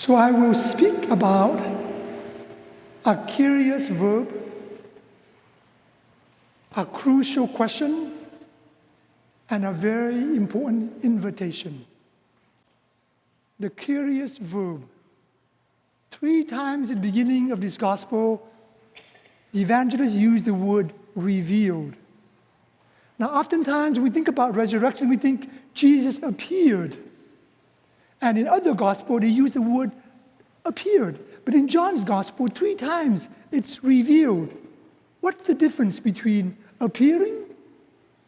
So I will speak about a curious verb, a crucial question, and a very important invitation. The curious verb. 3 times at the beginning of this gospel, the evangelists use the word revealed. Now, oftentimes when we think about resurrection, we think Jesus appeared. And in other gospels, they use the word appeared. But in John's gospel, 3 times it's revealed. What's the difference between appearing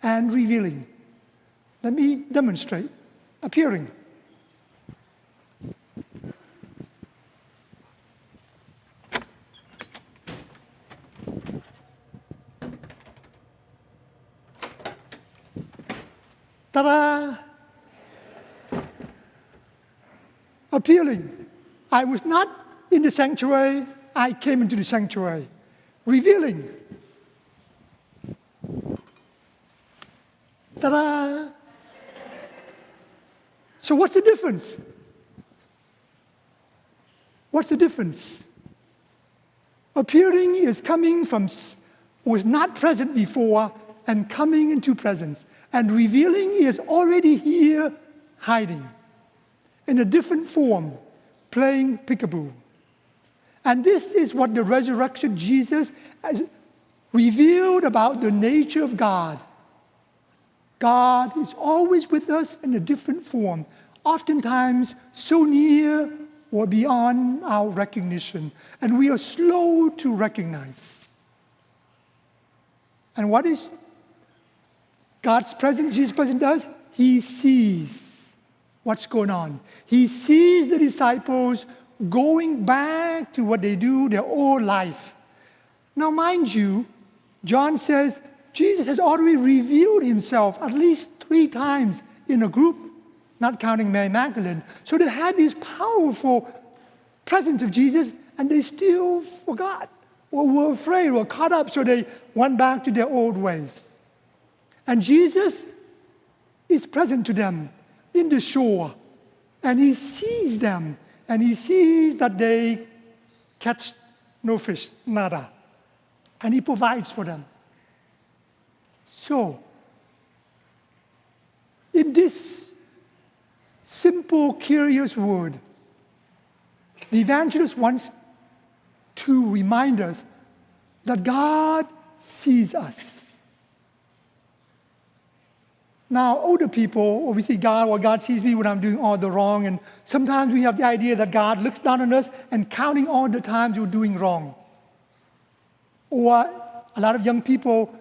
and revealing? Let me demonstrate. Appearing. Ta-da! Appealing. I was not in the sanctuary, I came into the sanctuary. Revealing. Ta-da! So what's the difference? What's the difference? Appearing is coming from, was not present before and coming into presence. And revealing is already here, hiding, in a different form, playing peekaboo. And this is what the resurrection Jesus has revealed about the nature of God. God is always with us in a different form, oftentimes so near or beyond our recognition, and we are slow to recognize. And what is God's presence, Jesus' presence does? He sees what's going on. He sees the disciples going back to what they do their old life. Now, mind you, John says Jesus has already revealed himself at least 3 times in a group, not counting Mary Magdalene. So they had this powerful presence of Jesus, and they still forgot or were afraid or caught up, so they went back to their old ways. And Jesus is present to them in the shore, and he sees them, and he sees that they catch no fish, nada, and he provides for them. So, in this simple, curious word, the evangelist wants to remind us that God sees us. Now, older people, we see God, well, God sees me when I'm doing all the wrong, and sometimes we have the idea that God looks down on us and counting all the times you're doing wrong. Or a lot of young people,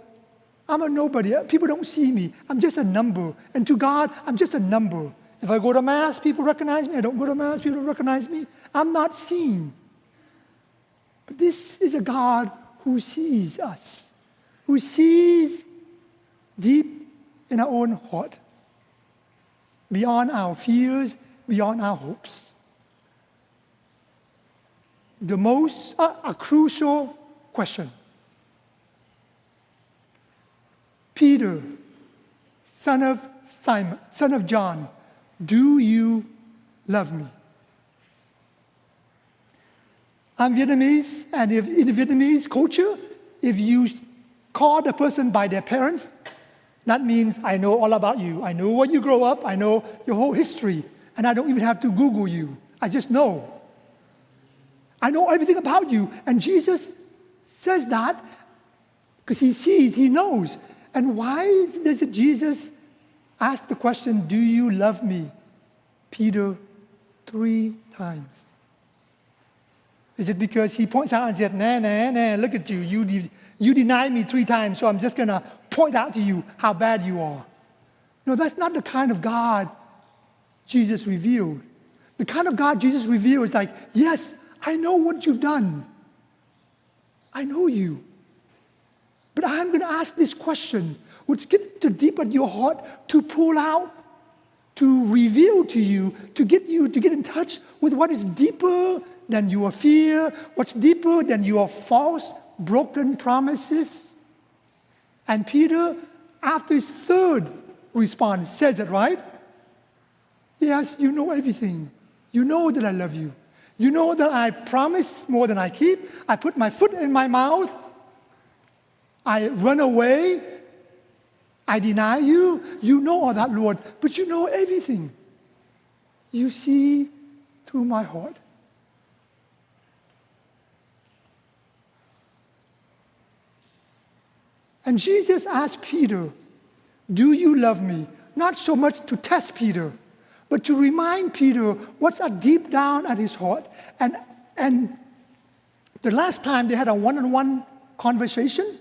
I'm a nobody. People don't see me. I'm just a number. And to God, I'm just a number. If I go to Mass, people recognize me. I don't go to Mass, people don't recognize me. I'm not seen. But this is a God who sees us, who sees deep in our own heart, beyond our fears, beyond our hopes. A crucial question. Peter, son of Simon, son of John, do you love me? I'm Vietnamese, and if in the Vietnamese culture, if you call the person by their parents, that means I know all about you. I know where you grow up. I know your whole history. And I don't even have to Google you. I just know. I know everything about you. And Jesus says that because he sees, he knows. And why does Jesus ask the question, do you love me? Peter, 3 times. Is it because he points out and said, nah, look at you. You denied me 3 times, so I'm just going to point out to you how bad you are. No, that's not the kind of God Jesus revealed. The kind of God Jesus revealed is like, yes, I know what you've done. I know you. But I'm going to ask this question, which gets to deep at your heart, to pull out, to reveal to you to get in touch with what is deeper than your fear, what's deeper than your false, broken promises. And Peter, after his 3rd response, says it, right? Yes, you know everything. You know that I love you. You know that I promise more than I keep. I put my foot in my mouth. I run away. I deny you. You know all that, Lord, but you know everything. You see through my heart. And Jesus asked Peter, do you love me? Not so much to test Peter, but to remind Peter what's deep down at his heart. And the last time they had a one-on-one conversation,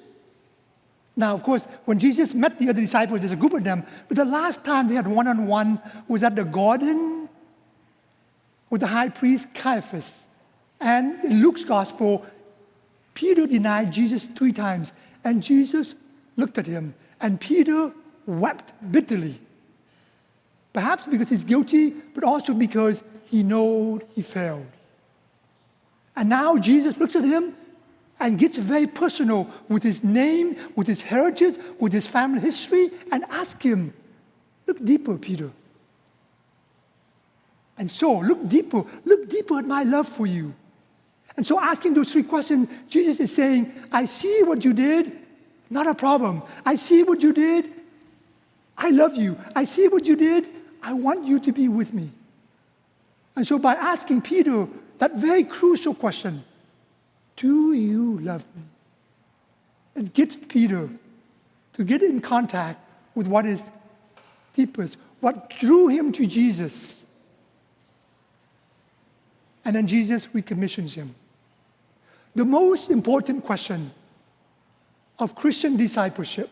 now, of course, when Jesus met the other disciples, there's a group of them, but the last time they had one-on-one was at the garden with the high priest Caiaphas. And in Luke's gospel, Peter denied Jesus 3 times, and Jesus looked at him, and Peter wept bitterly. Perhaps because he's guilty, but also because he knows he failed. And now Jesus looks at him and gets very personal with his name, with his heritage, with his family history, and asks him, look deeper, Peter. And so, look deeper at my love for you. And so asking those 3 questions, Jesus is saying, I see what you did, not a problem. I see what you did, I love you. I see what you did, I want you to be with me. And so by asking Peter that very crucial question, do you love me? It gets Peter to get in contact with what is deepest, what drew him to Jesus. And then Jesus recommissions him. The most important question of Christian discipleship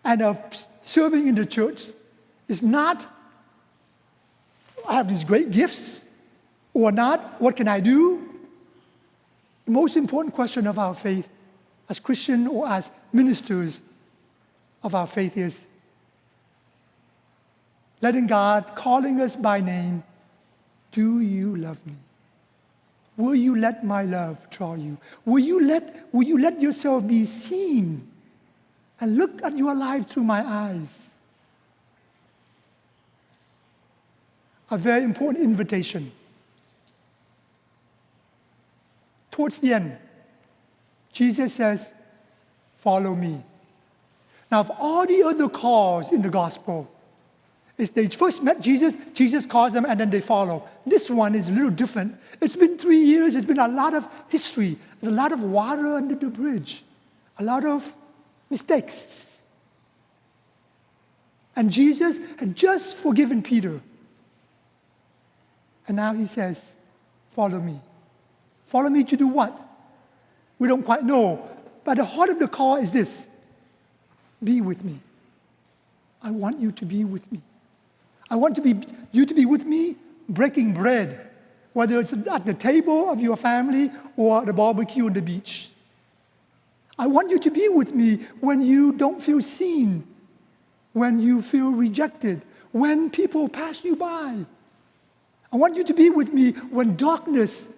and of serving in the church is not, I have these great gifts, or not, what can I do? The most important question of our faith as Christian or as ministers of our faith is letting God, calling us by name, do you love me? Will you let my love draw you? Will you let yourself be seen and look at your life through my eyes? A very important invitation. Towards the end, Jesus says, follow me. Now, of all the other calls in the gospel, if they first met Jesus, Jesus calls them and then they follow. This one is a little different. It's been 3 years, it's been a lot of history, there's a lot of water under the bridge, a lot of mistakes. And Jesus had just forgiven Peter. And now he says, follow me. Follow me to do what? We don't quite know. But the heart of the call is this: be with me. I want you to be with me. I want you to be with me breaking bread, whether it's at the table of your family or the barbecue on the beach. I want you to be with me when you don't feel seen, when you feel rejected, when people pass you by. I want you to be with me when darkness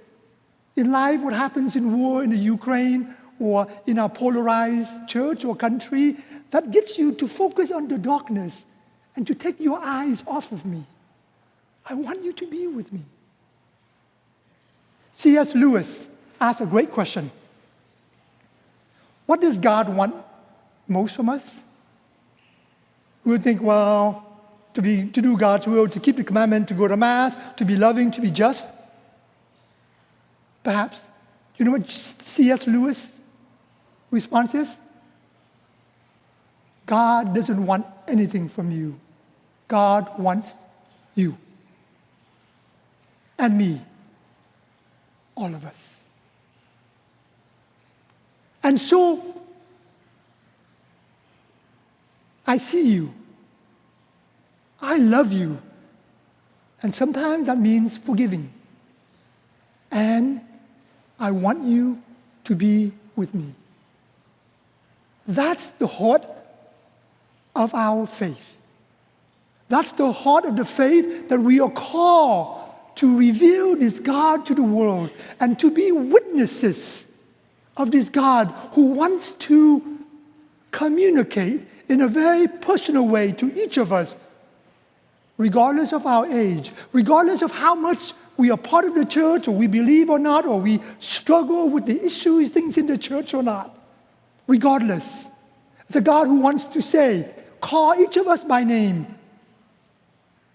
in life, what happens in war in the Ukraine or in our polarized church or country, that gets you to focus on the darkness and to take your eyes off of me. I want you to be with me. C.S. Lewis asked a great question. What does God want most from us? We would think, well, to do God's will, to keep the commandment, to go to Mass, to be loving, to be just. Perhaps. You know what C.S. Lewis' response is? God doesn't want anything from you. God wants you. And me. All of us. And so, I see you. I love you. And sometimes that means forgiving. And I want you to be with me. That's the heart of our faith. That's the heart of the faith that we are called to reveal this God to the world and to be witnesses of this God who wants to communicate in a very personal way to each of us, regardless of our age, regardless of how much we are part of the church, or we believe or not, or we struggle with the issues, things in the church or not. Regardless, it's a God who wants to say, call each of us by name,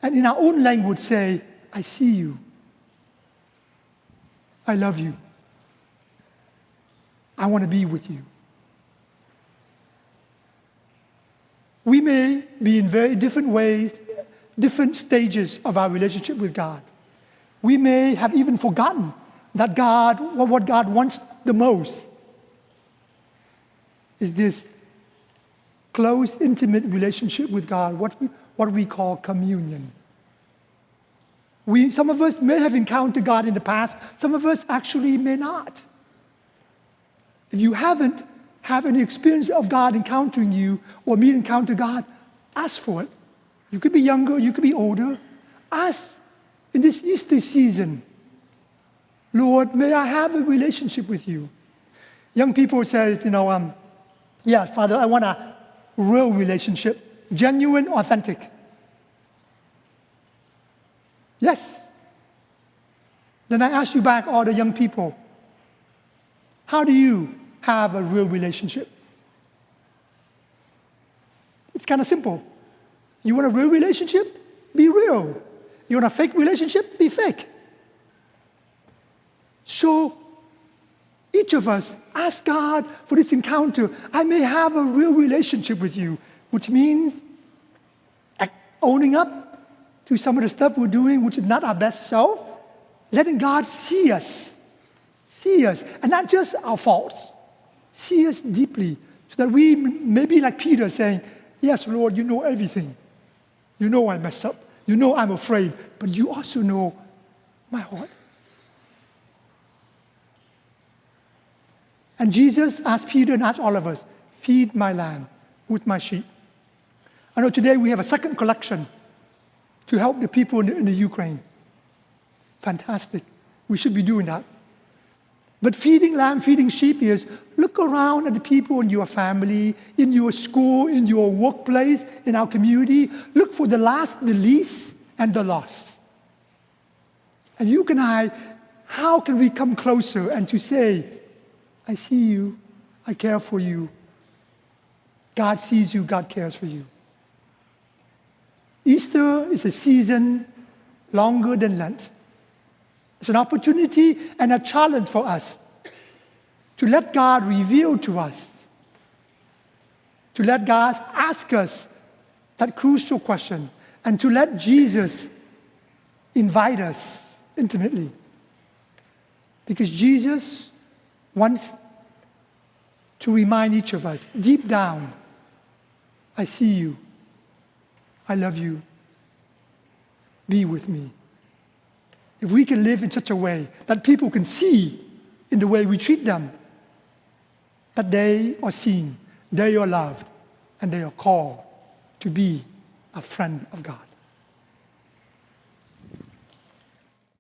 and in our own language say, I see you. I love you. I want to be with you. We may be in very different ways, different stages of our relationship with God. We may have even forgotten that what God wants the most is this close, intimate relationship with God, what we call communion. Some of us may have encountered God in the past. Some of us actually may not. If you haven't had any experience of God encountering you or me encounter God, ask for it. You could be younger, you could be older. Ask in this Easter season, Lord, may I have a relationship with you? Young people say, yeah, Father, I want a real relationship, genuine, authentic. Yes. Then I ask you back, all the young people, how do you have a real relationship? It's kind of simple. You want a real relationship? Be real. You want a fake relationship? Be fake. So each of us ask God for this encounter. I may have a real relationship with you, which means owning up to some of the stuff we're doing, which is not our best self, letting God see us, and not just our faults, see us deeply, so that we may be like Peter saying, yes, Lord, you know everything. You know I messed up. You know I'm afraid, but you also know my heart. And Jesus asked Peter and asked all of us, feed my lamb with my sheep. I know today we have a second collection to help the people in the Ukraine. Fantastic. We should be doing that. But feeding lamb, feeding sheep is look around at the people in your family, in your school, in your workplace, in our community. Look for the last, the least, and the lost. And you and I, how can we come closer and to say, I see you, I care for you. God sees you, God cares for you. Easter is a season longer than Lent. It's an opportunity and a challenge for us to let God reveal to us, to let God ask us that crucial question, and to let Jesus invite us intimately. Because Jesus wants to remind each of us, deep down, I see you, I love you, be with me. If we can live in such a way that people can see in the way we treat them, that they are seen, they are loved, and they are called to be a friend of God.